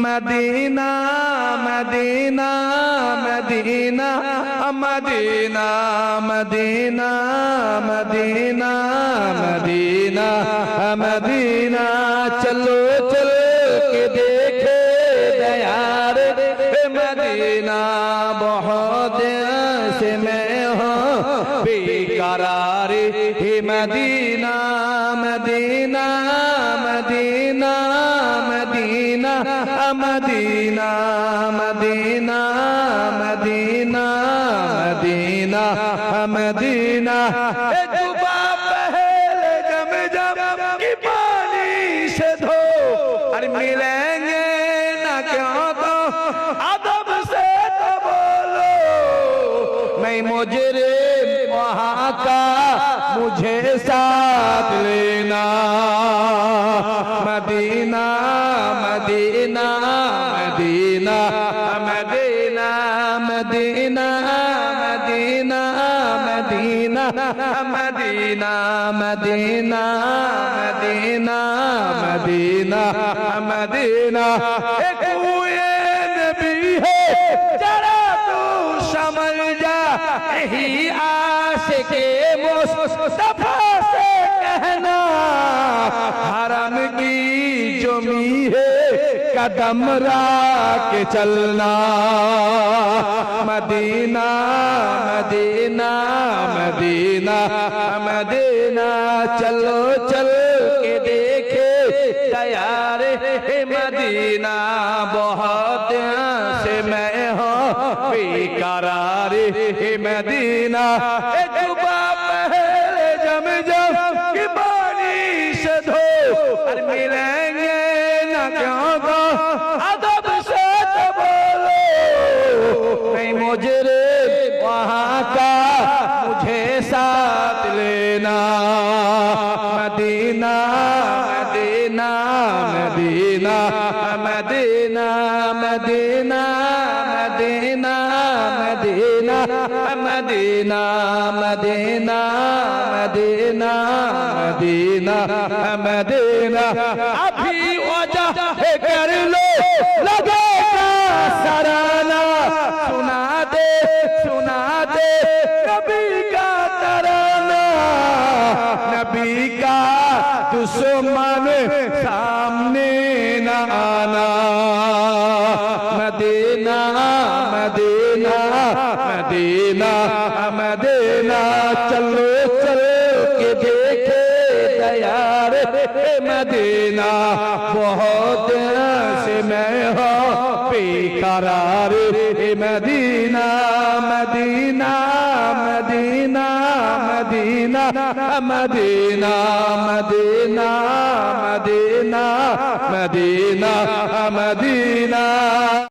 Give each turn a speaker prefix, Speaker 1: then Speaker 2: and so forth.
Speaker 1: Medina Madina Madina Madina Madina Madina Madina Madina चलो चल के देखे दयार मदीना बहुत से मैं हूँ बेकरार मदीना मदीना मदीना मदीना मदीना मदीना मदीना मदीना मदीना जुबा पहले जम जम की पानी से धो अरे मिलेंगे ना क्यों तो अदब से तो बोलो मैं मुजरे वहाँ का मुझे साथ लेना मदीना मदीना मदीना मदीना मदीना मदीना मदीना मदीना मदीना मदीना मदीना मदीना एक नबी है जरा तू समझ जा यही आशिक़े मुस्तफा से कहना हरम की जुमी है कदम रख चलना मदीना मदीना मदीना मदीना चलो चल के देखे तैयार है मदीना बहुत से मैं हूँ बेकरार है मदीना जुबा पहले जम जम की पानी से धो और मिलेंगे ना क्यों तो अदब से तो बोलो नहीं मुजरे वहाँ का मुझे साथ लेना मदीना मदीना मदीना मदीना मदीना मदीना मदीना मदीना मदीना मदीना मदीना मदीना अभी वजह कर लो लगेगा सराना सुना दे कभी का तराना नबी का दुश्मन सामने न आना मदीना मदीना मदीना मदीना चलो चल के देखे तैयार मदीना बहुत से मैं हो बेकरार मदीना मदीना मदीना मदीना मदीना मदीना मदीना मदीना मदीना